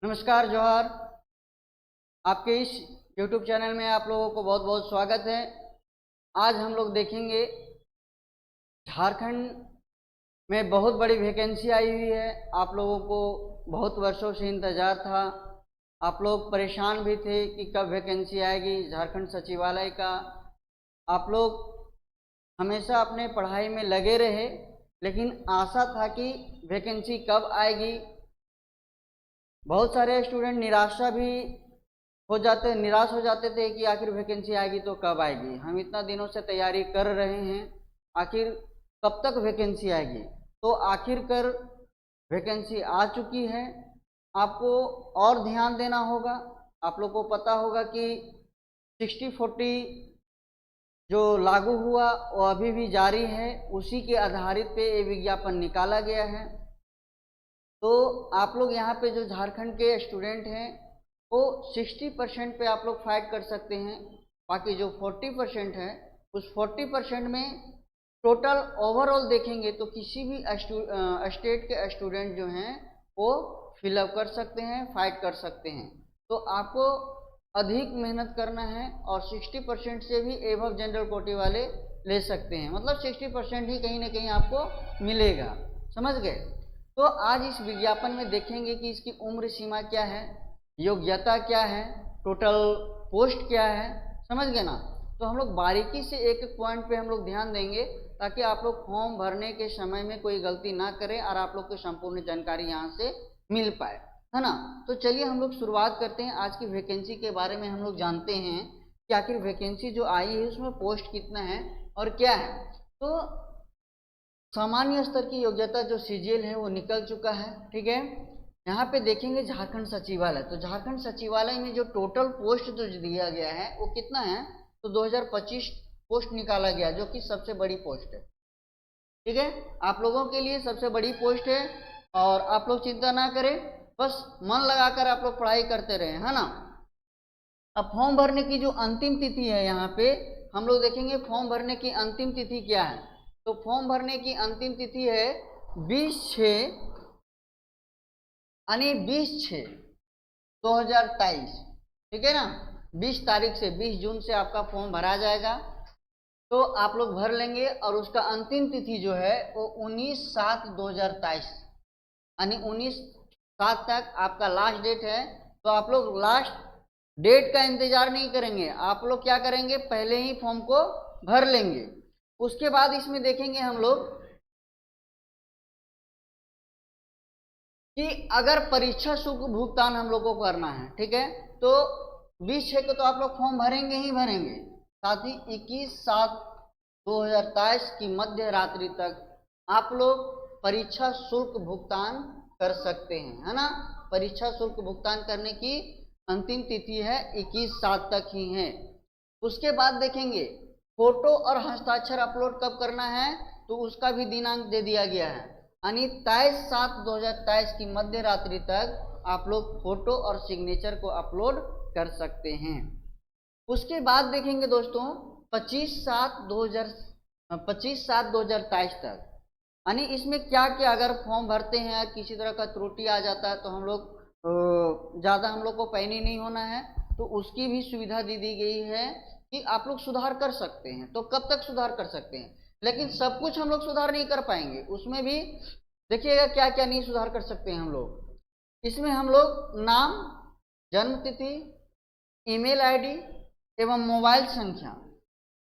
नमस्कार जोहार। आपके इस YouTube चैनल में आप लोगों को बहुत बहुत स्वागत है। आज हम लोग देखेंगे झारखंड में बहुत बड़ी वैकेंसी आई हुई है। आप लोगों को बहुत वर्षों से इंतज़ार था। आप लोग परेशान भी थे कि कब वैकेंसी आएगी झारखंड सचिवालय का। आप लोग हमेशा अपने पढ़ाई में लगे रहे, लेकिन आशा था कि वैकेंसी कब आएगी। बहुत सारे स्टूडेंट निराश हो जाते थे कि आखिर वैकेंसी आएगी तो कब आएगी। हम इतना दिनों से तैयारी कर रहे हैं, आखिर कब तक वैकेंसी आएगी। तो आखिरकार वैकेंसी आ चुकी है। आपको और ध्यान देना होगा। आप लोग को पता होगा कि 60-40 जो लागू हुआ वो अभी भी जारी है। उसी के आधारित पे ये विज्ञापन निकाला गया है। तो आप लोग यहाँ पे जो झारखंड के स्टूडेंट हैं वो 60% पे आप लोग फाइट कर सकते हैं। बाकी जो 40% है उस 40% में टोटल ओवरऑल देखेंगे तो किसी भी स्टेट के स्टूडेंट जो हैं वो फिलअप कर सकते हैं, फाइट कर सकते हैं। तो आपको अधिक मेहनत करना है और 60% से भी एबव जनरल कोटे वाले ले सकते हैं। मतलब 60% ही कहीं ना कहीं आपको मिलेगा। समझ गए? तो आज इस विज्ञापन में देखेंगे कि इसकी उम्र सीमा क्या है, योग्यता क्या है, टोटल पोस्ट क्या है। समझ गए ना? तो हम लोग बारीकी से एक एक पॉइंट पे हम लोग ध्यान देंगे ताकि आप लोग फॉर्म भरने के समय में कोई गलती ना करें और आप लोग को संपूर्ण जानकारी यहाँ से मिल पाए, है ना। तो चलिए हम लोग शुरुआत करते हैं। आज की वैकेंसी के बारे में हम लोग जानते हैं कि आखिर वैकेंसी जो आई है उसमें पोस्ट कितना है और क्या है। तो सामान्य स्तर की योग्यता जो सीजीएल है वो निकल चुका है। ठीक है, यहाँ पे देखेंगे झारखंड सचिवालय। तो झारखंड सचिवालय में जो टोटल पोस्ट जो दिया गया है वो कितना है, तो 2025 पोस्ट निकाला गया, जो कि सबसे बड़ी पोस्ट है। ठीक है, आप लोगों के लिए सबसे बड़ी पोस्ट है और आप लोग चिंता ना करें, बस मन लगाकर आप लोग पढ़ाई करते रहे, है ना। अब फॉर्म भरने की जो अंतिम तिथि है, यहाँ पे हम लोग देखेंगे फॉर्म भरने की अंतिम तिथि क्या है। तो फॉर्म भरने की अंतिम तिथि है 20/6 यानी 20/6/2023। ठीक है ना, 20 तारीख से 20 जून से आपका फॉर्म भरा जाएगा। तो आप लोग भर लेंगे और उसका अंतिम तिथि जो है वो 19/7/2023 यानी 19/7 तक आपका लास्ट डेट है। तो आप लोग लास्ट डेट का इंतजार नहीं करेंगे, आप लोग क्या करेंगे, पहले ही फॉर्म को भर लेंगे। उसके बाद इसमें देखेंगे हम लोग कि अगर परीक्षा शुल्क भुगतान हम लोग को करना है, ठीक है, तो 20/6 को तो आप लोग फॉर्म भरेंगे ही भरेंगे। साथ ही 21/7/2023 की मध्य रात्रि तक आप लोग परीक्षा शुल्क भुगतान कर सकते हैं, है ना। परीक्षा शुल्क भुगतान करने की अंतिम तिथि है 21/7 तक ही है। उसके बाद देखेंगे फोटो और हस्ताक्षर अपलोड कब करना है, तो उसका भी दिनांक दे दिया गया है, यानी 23/7/2023 की मध्य रात्रि तक आप लोग फोटो और सिग्नेचर को अपलोड कर सकते हैं। उसके बाद देखेंगे दोस्तों 25/7/2023 तक, यानी इसमें क्या क्या अगर फॉर्म भरते हैं किसी तरह का त्रुटि आ जाता है तो हम लोग ज़्यादा हम लोग को पैनी नहीं होना है, तो उसकी भी सुविधा दी गई है कि आप लोग सुधार कर सकते हैं। तो कब तक सुधार कर सकते हैं, लेकिन सब कुछ हम लोग सुधार नहीं कर पाएंगे। उसमें भी देखिएगा क्या क्या नहीं सुधार कर सकते हैं हम लोग। इसमें हम लोग नाम, जन्म तिथि, ईमेल आईडी एवं मोबाइल संख्या,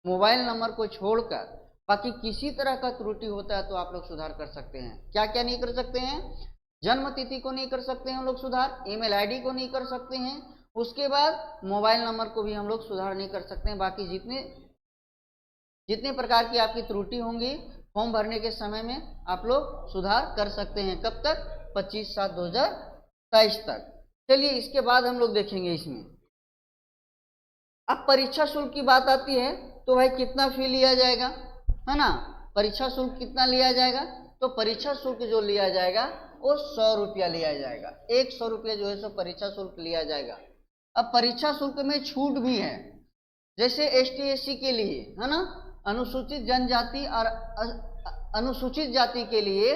मोबाइल नंबर को छोड़कर बाकी किसी तरह का त्रुटि होता है तो आप लोग सुधार कर सकते हैं। क्या क्या नहीं कर सकते हैं, जन्म तिथि को नहीं कर सकते हैं हम लोग सुधार, ईमेल आईडी को नहीं कर सकते हैं, उसके बाद मोबाइल नंबर को भी हम लोग सुधार नहीं कर सकते हैं। बाकी जितने प्रकार की आपकी त्रुटि होंगी फॉर्म भरने के समय में आप लोग सुधार कर सकते हैं। कब तक, 25/7/2023 तक। चलिए इसके बाद हम लोग देखेंगे इसमें अब परीक्षा शुल्क की बात आती है तो भाई कितना फी लिया जाएगा, है ना। परीक्षा शुल्क कितना लिया जाएगा, तो परीक्षा शुल्क जो लिया जाएगा वो 100 रुपया लिया जाएगा। 100 रुपया जो है सो परीक्षा शुल्क लिया जाएगा। अब परीक्षा शुल्क में छूट भी है, जैसे ST/SC के लिए, है ना, अनुसूचित जनजाति और अनुसूचित जाति के लिए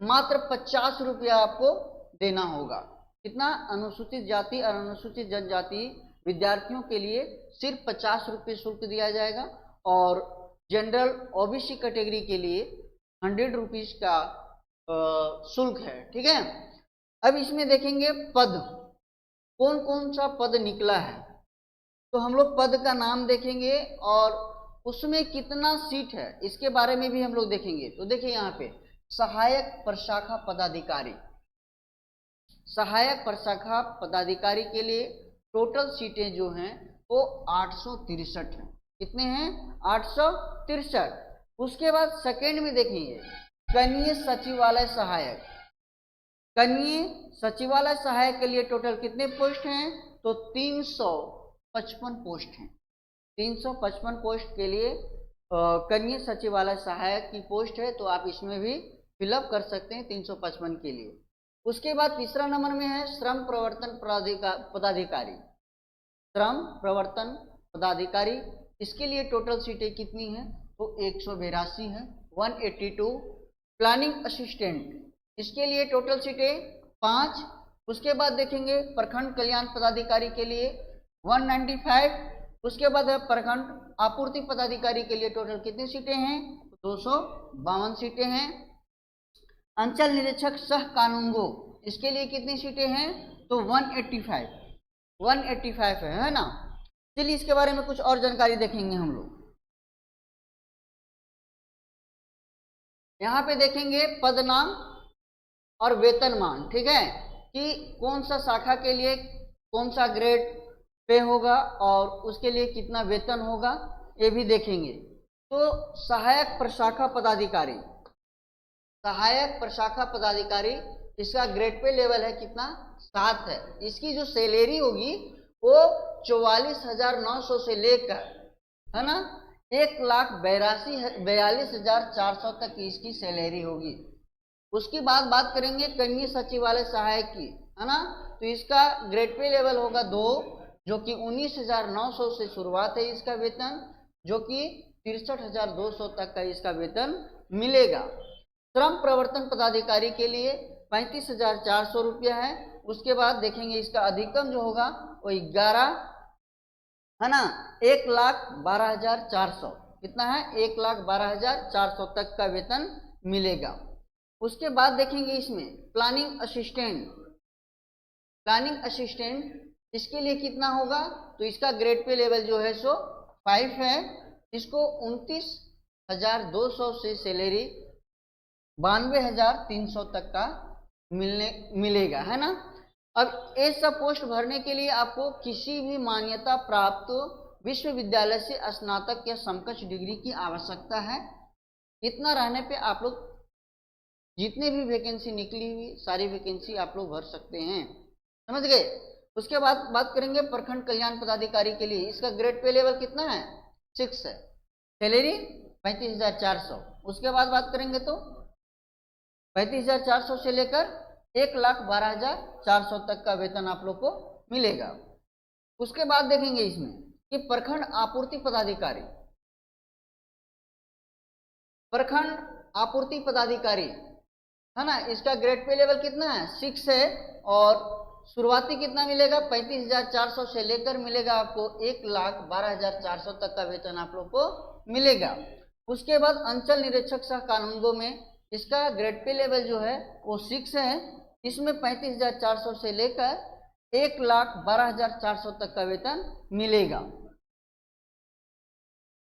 मात्र 50 रुपया आपको देना होगा। कितना, अनुसूचित जाति और अनुसूचित जनजाति विद्यार्थियों के लिए सिर्फ 50 रुपये शुल्क दिया जाएगा और जनरल ओबीसी कैटेगरी के लिए 100 रुपीज का शुल्क है। ठीक है, अब इसमें देखेंगे पद, कौन कौन सा पद निकला है। तो हम लोग पद का नाम देखेंगे और उसमें कितना सीट है इसके बारे में भी हम लोग देखेंगे। तो देखिए यहाँ पे सहायक प्रशाखा पदाधिकारी, सहायक प्रशाखा पदाधिकारी के लिए टोटल सीटें जो हैं वो 863 हैं। कितने हैं? 863। उसके बाद सेकेंड में देखेंगे कनीय सचिवालय सहायक, कनीय सचिवालय सहायक के लिए टोटल कितने पोस्ट हैं? तो 355 पोस्ट हैं। 355 पोस्ट के लिए कनीय सचिवालय सहायक की पोस्ट है, तो आप इसमें भी फिलअप कर सकते हैं 355 के लिए। उसके बाद तीसरा नंबर में है श्रम प्रवर्तन पदाधिकारी, श्रम प्रवर्तन पदाधिकारी, इसके लिए टोटल सीटें कितनी हैं? तो 182 है, 182। प्लानिंग असिस्टेंट, इसके लिए टोटल सीटें 5। उसके बाद देखेंगे प्रखंड कल्याण पदाधिकारी के लिए 195। उसके बाद है प्रखंड आपूर्ति पदाधिकारी के लिए टोटल कितनी सीटें हैं? 252 सीटें हैं। अंचल निरीक्षक सह कानूनगो, इसके लिए कितनी सीटें हैं? तो 185 है ना। चलिए इसके बारे में कुछ और जानकारी देखेंगे हम लोग। यहाँ पे देखेंगे पद नाम और वेतनमान, ठीक है, कि कौन सा शाखा के लिए कौन सा ग्रेड पे होगा और उसके लिए कितना वेतन होगा, ये भी देखेंगे। तो सहायक प्रशाखा पदाधिकारी, सहायक प्रशाखा पदाधिकारी, इसका ग्रेड पे लेवल है कितना? 7 है। इसकी जो सैलरी होगी वो 44,900 से लेकर, है ना, 1,42,400 तक की इसकी सैलरी होगी। उसकी बात करेंगे कनीय सचिवालय सहायक की, है ना, तो इसका ग्रेड पे लेवल होगा 2, जो कि 19,900 से शुरुआत है इसका वेतन, जो कि 63,200 तक का इसका वेतन मिलेगा। श्रम प्रवर्तन पदाधिकारी के लिए 35,400 रुपया है। उसके बाद देखेंगे इसका अधिकतम जो होगा वो 11, है ना, 1,12,400, कितना है? 1,12,400 तक का वेतन मिलेगा। उसके बाद देखेंगे इसमें प्लानिंग असिस्टेंट, प्लानिंग असिस्टेंट इसके लिए कितना होगा? तो इसका ग्रेड पे लेवल जो है सो 5 है। इसको 29,200 से सैलरी 92,300 तक का मिलेगा, है ना। अब ये सब पोस्ट भरने के लिए आपको किसी भी मान्यता प्राप्त विश्वविद्यालय से स्नातक या समकक्ष डिग्री की आवश्यकता है। इतना रहने पे आप लोग जितने भी वैकेंसी निकली हुई सारी वैकेंसी आप लोग भर सकते हैं, समझ गए। उसके बाद बात करेंगे प्रखंड कल्याण पदाधिकारी के लिए, इसका ग्रेड पे लेवल कितना है? 6 है, सैलरी 35,400। उसके बाद बात करेंगे तो 35,400 से लेकर 1,12,400 तक का वेतन आप लोग को मिलेगा। उसके बाद देखेंगे इसमें कि प्रखंड आपूर्ति पदाधिकारी, प्रखंड आपूर्ति पदाधिकारी, है ना, इसका ग्रेड पे लेवल कितना है? 6 है और शुरुआती कितना मिलेगा? 35,400 से लेकर मिलेगा आपको 1,12,400 तक का वेतन आप लोग को मिलेगा। उसके बाद अंचल निरीक्षक सह कानूनगो में इसका ग्रेड पे लेवल जो है वो 6 है। इसमें 35,400 से लेकर 1,12,400 तक का वेतन मिलेगा।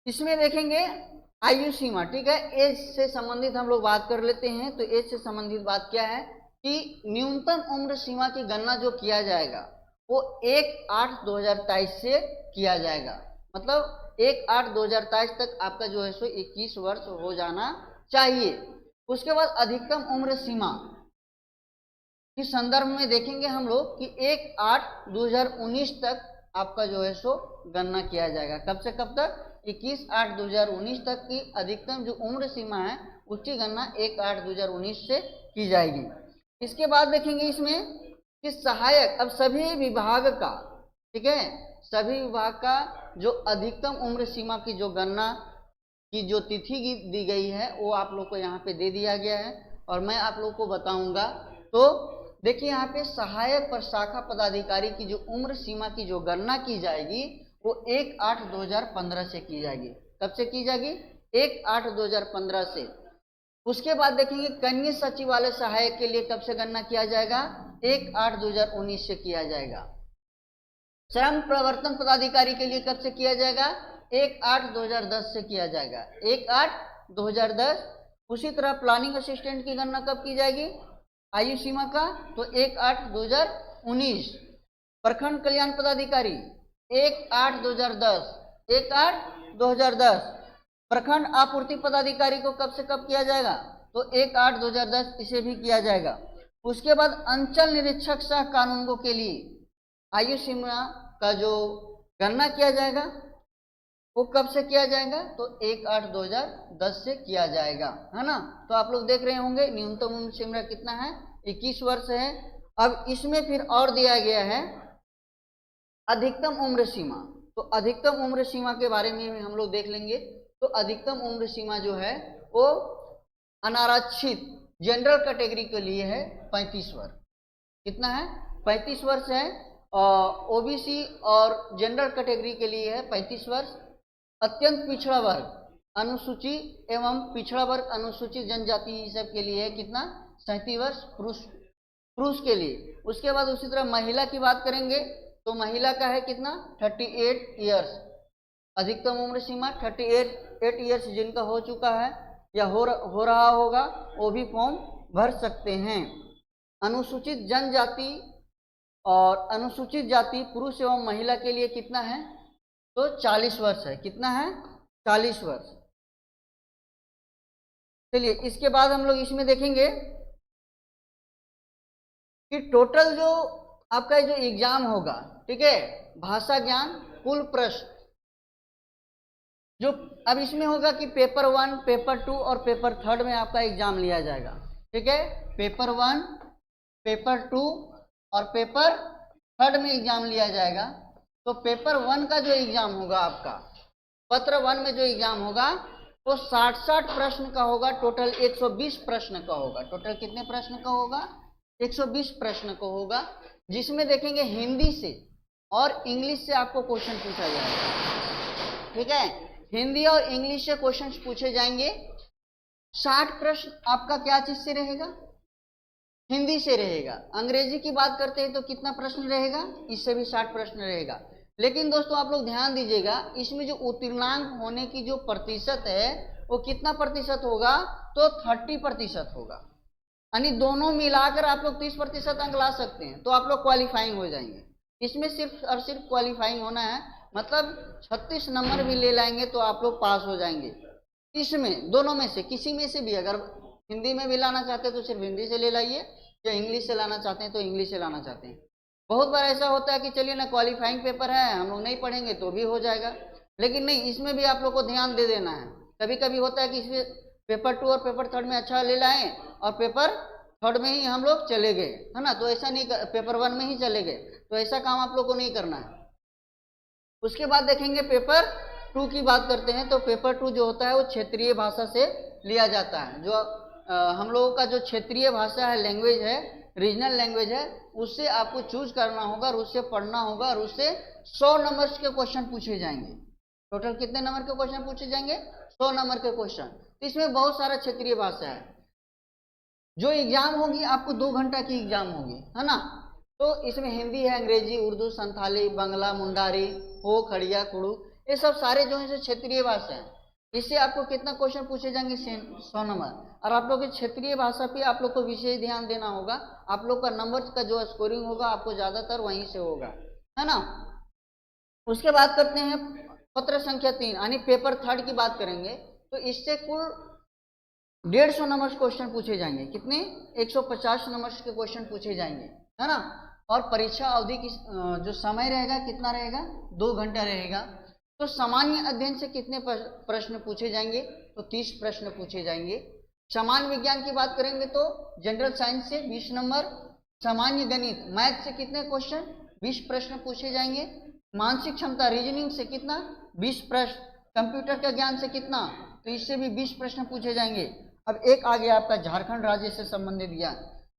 इसमें देखेंगे आयु सीमा, ठीक है, एज से संबंधित हम लोग बात कर लेते हैं। तो एज से संबंधित बात क्या है कि न्यूनतम उम्र सीमा की गणना जो किया जाएगा वो 1/8/2023 से किया जाएगा। मतलब 1/8/2023 तक आपका जो है सो 21 वर्ष हो जाना चाहिए। उसके बाद अधिकतम उम्र सीमा के संदर्भ में देखेंगे हम लोग कि 1/8/2019 तक आपका जो है सो गणना किया जाएगा। कब से कब तक? 21/8/2019 तक की अधिकतम जो उम्र सीमा है उसकी गणना 1/8/2019 से की जाएगी। इसके बाद देखेंगे इसमें कि सहायक, अब सभी विभाग का, ठीक है, सभी विभाग का जो अधिकतम उम्र सीमा की जो गणना की जो तिथि दी गई है वो आप लोग को यहाँ पे दे दिया गया है और मैं आप लोग को बताऊंगा। तो देखिए यहाँ पे सहायक प्रशाखा पदाधिकारी की जो उम्र सीमा की जो गणना की जाएगी वो 1/8/2015 से की जाएगी। कब से की जाएगी? 1/8/2015 से। उसके बाद देखेंगे कनीय सचिवालय सहायक के लिए कब से गणना किया जाएगा? 1/8/2019 से किया जाएगा। श्रम प्रवर्तन पदाधिकारी के लिए कब से किया जाएगा? 1/8/2010 से किया जाएगा। 1/8/2010। उसी तरह प्लानिंग असिस्टेंट की गणना कब की जाएगी आयु सीमा का? तो 1/8/2019। प्रखंड कल्याण पदाधिकारी 1/8/2010। 1/8/2010। प्रखंड आपूर्ति पदाधिकारी को कब से कब किया जाएगा? तो 1/8/2010 इसे भी किया जाएगा। उसके बाद अंचल निरीक्षक सह कानूनगो के लिए आयु सीमा का जो गणना किया जाएगा वो कब से किया जाएगा? तो 1/8/2010 से किया जाएगा, है ना। तो आप लोग देख रहे होंगे न्यूनतम उम्र सीमा कितना है? 21 वर्ष है। अब इसमें फिर और दिया गया है अधिकतम उम्र सीमा। तो अधिकतम उम्र सीमा के बारे में भी हम लोग देख लेंगे। तो अधिकतम उम्र सीमा जो है वो अनारक्षित जनरल कैटेगरी के लिए है 35 वर्ष। कितना है? 35 वर्ष है। और ओबीसी और जनरल कैटेगरी के लिए है 35 वर्ष। अत्यंत पिछड़ा वर्ग, अनुसूची एवं पिछड़ा वर्ग, अनुसूचित जनजाति सब के लिए है कितना? 37 वर्ष पुरुष के लिए। उसके बाद उसी तरह महिला की बात करेंगे तो महिला का है कितना? 38 ईयर्स। अधिकतम उम्र सीमा 38 ईयर्स जिनका हो चुका है या हो रहा होगा वो भी फॉर्म भर सकते हैं। अनुसूचित जनजाति और अनुसूचित जाति पुरुष एवं महिला के लिए कितना है? तो 40 वर्ष है। कितना है? 40 वर्ष। चलिए इसके बाद हम लोग इसमें देखेंगे कि टोटल जो आपका जो एग्जाम होगा, ठीक है, भाषा ज्ञान कुल प्रश्न जो अब इसमें होगा कि पेपर 1, पेपर 2 और पेपर 3 में आपका एग्जाम लिया जाएगा। ठीक है, पेपर 1, पेपर 2 और पेपर 3 में एग्जाम लिया जाएगा। तो पेपर 1 का जो एग्जाम होगा आपका, पत्र 1 में जो एग्जाम होगा वो 60 प्रश्न का होगा। टोटल 120 प्रश्न का होगा। टोटल कितने प्रश्न का होगा? 120 प्रश्न का होगा, जिसमें देखेंगे हिंदी से और इंग्लिश से आपको क्वेश्चन पूछा जाएगा। ठीक है, हिंदी और इंग्लिश से क्वेश्चन पूछे जाएंगे। 60 प्रश्न आपका क्या चीज से रहेगा? हिंदी से रहेगा। अंग्रेजी की बात करते हैं तो कितना प्रश्न रहेगा? इससे भी 60 प्रश्न रहेगा। लेकिन दोस्तों आप लोग ध्यान दीजिएगा, इसमें जो उत्तीर्णांक होने की जो प्रतिशत है वो कितना प्रतिशत होगा? तो 30% होगा। यानी दोनों मिलाकर आप लोग 30% अंक ला सकते हैं, तो आप लोग क्वालिफाइंग हो जाएंगे। इसमें सिर्फ और सिर्फ क्वालिफाइंग होना है, मतलब 36 नंबर भी ले लाएंगे तो आप लोग पास हो जाएंगे। इसमें दोनों में से किसी में से भी, अगर हिंदी में भी लाना चाहते हैं तो सिर्फ हिंदी से ले लाइए, या इंग्लिश से लाना चाहते हैं तो इंग्लिश से लाना चाहते हैं। बहुत बार ऐसा होता है कि चलिए ना क्वालिफाइंग पेपर है, हम लोग नहीं पढ़ेंगे तो भी हो जाएगा, लेकिन नहीं, इसमें भी आप लोग को ध्यान दे देना है। कभी कभी होता है कि इसमें पेपर 2 और पेपर 3 में अच्छा ले लाएं और पेपर 3 में ही हम लोग चले गए, है ना। तो ऐसा नहीं, पेपर 1 में ही चले गए, तो ऐसा काम आप लोग को नहीं करना है। उसके बाद देखेंगे पेपर 2 की बात करते हैं। तो पेपर 2 जो होता है वो क्षेत्रीय भाषा से लिया जाता है। जो हम लोगों का जो क्षेत्रीय भाषा है, लैंग्वेज है, रीजनल लैंग्वेज है, उससे आपको चूज करना होगा और उससे पढ़ना होगा और उससे 100 नंबर के क्वेश्चन पूछे जाएंगे। टोटल कितने नंबर के क्वेश्चन पूछे जाएंगे? 100 नंबर के क्वेश्चन। इसमें बहुत सारा क्षेत्रीय भाषा है। जो एग्जाम होगी आपको 2 घंटा की एग्जाम होगी, है ना। तो इसमें हिंदी है, अंग्रेजी, उर्दू, संथाली, बंगला, मुंडारी, हो, खड़िया, कुड़ू, ये सब सारे जो है क्षेत्रीय भाषा है। इससे आपको कितना क्वेश्चन पूछे जाएंगे? 100 नंबर। और आप लोग की क्षेत्रीय भाषा पे आप लोग को विशेष ध्यान देना होगा। आप लोग का नंबर का जो स्कोरिंग होगा आपको ज्यादातर वहीं से होगा, है ना। उसके बाद करते हैं पत्र संख्या 3 यानी पेपर 3 की बात करेंगे। तो इससे कुल 150 नंबर क्वेश्चन पूछे जाएंगे। कितने? 150 नंबर के क्वेश्चन पूछे जाएंगे, है ना। और परीक्षा अवधि की जो समय रहेगा कितना रहेगा? 2 घंटा रहेगा। तो सामान्य अध्ययन से कितने प्रश्न पूछे जाएंगे? तो 30 प्रश्न पूछे जाएंगे। सामान्य विज्ञान की बात करेंगे तो जनरल साइंस से 20 नंबर, सामान्य गणित मैथ से कितने क्वेश्चन? 20 प्रश्न पूछे जाएंगे। मानसिक क्षमता रीजनिंग से कितना? 20 प्रश्न। कंप्यूटर का ज्ञान से कितना? तो इससे भी 20 प्रश्न पूछे जाएंगे। अब एक आ गया आपका झारखंड राज्य से संबंधित ज्ञान।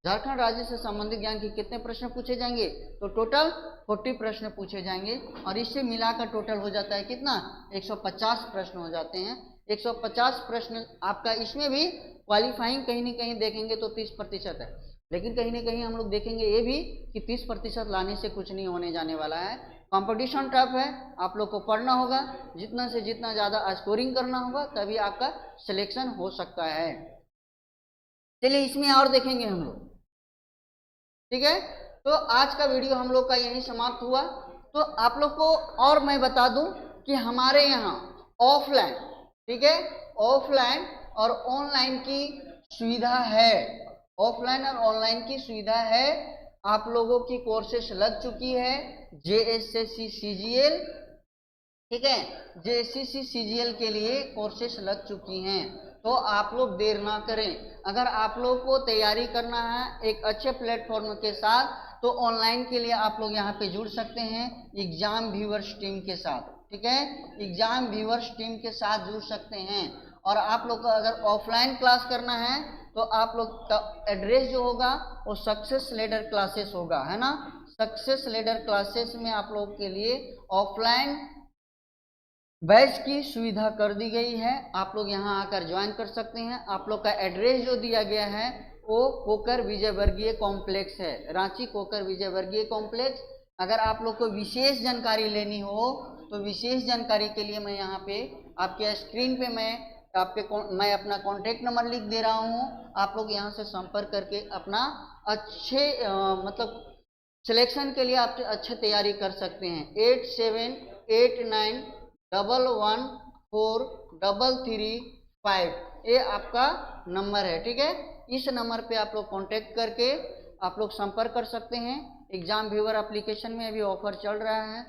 झारखंड राज्य से संबंधित ज्ञान के कितने प्रश्न पूछे जाएंगे? तो टोटल 40 प्रश्न पूछे जाएंगे और इससे मिलाकर टोटल हो जाता है कितना? 150 प्रश्न हो जाते हैं। 150 प्रश्न आपका, इसमें भी क्वालिफाइंग कहीं ना कहीं देखेंगे तो 30% है, लेकिन कहीं ना कहीं हम लोग देखेंगे ये भी कि 30% लाने से कुछ नहीं होने जाने वाला है। कंपटीशन टफ है, आप लोग को पढ़ना होगा, जितना से जितना ज़्यादा स्कोरिंग करना होगा तभी आपका सिलेक्शन हो सकता है। चलिए इसमें और देखेंगे हम लोग, ठीक है। तो आज का वीडियो हम लोग का यहीं समाप्त हुआ। तो आप लोग को और मैं बता दूं कि हमारे यहाँ ऑफलाइन, ठीक है, ऑफलाइन और ऑनलाइन की सुविधा है। ऑफलाइन और ऑनलाइन की सुविधा है। आप लोगों की कोर्सेस लग चुकी है, JSSC CGL, ठीक है, JSSC CGL के लिए कोर्सेस लग चुकी हैं। तो आप लोग देर ना करें। अगर आप लोग को तैयारी करना है एक अच्छे प्लेटफॉर्म के साथ, तो ऑनलाइन के लिए आप लोग यहाँ पे जुड़ सकते हैं एग्जाम व्यूअर्स टीम के साथ, ठीक है, एग्जाम व्यूअर्स टीम के साथ जुड़ सकते हैं। और आप लोग को अगर ऑफलाइन क्लास करना है तो आप लोग का एड्रेस जो होगा वो सक्सेस लीडर क्लासेस होगा, है ना। सक्सेस लीडर क्लासेस में आप लोगों के लिए ऑफलाइन बैच की सुविधा कर दी गई है। आप लोग यहां आकर ज्वाइन कर सकते हैं। आप लोग का एड्रेस जो दिया गया है वो कोकर विजयवर्गीय कॉम्प्लेक्स है, रांची कोकर विजयवर्गीय कॉम्प्लेक्स। अगर आप लोग को विशेष जानकारी लेनी हो तो विशेष जानकारी के लिए मैं यहाँ पे आपके स्क्रीन पे मैं अपना कॉन्टेक्ट नंबर लिख दे रहा हूँ। आप लोग यहाँ से संपर्क करके अपना अच्छे मतलब सिलेक्शन के लिए आप अच्छे तैयारी कर सकते हैं। 8789114335 ये आपका नंबर है, ठीक है। इस नंबर पे आप लोग कांटेक्ट करके आप लोग संपर्क कर सकते हैं। एग्जाम व्यूअर एप्लीकेशन में अभी ऑफर चल रहा है।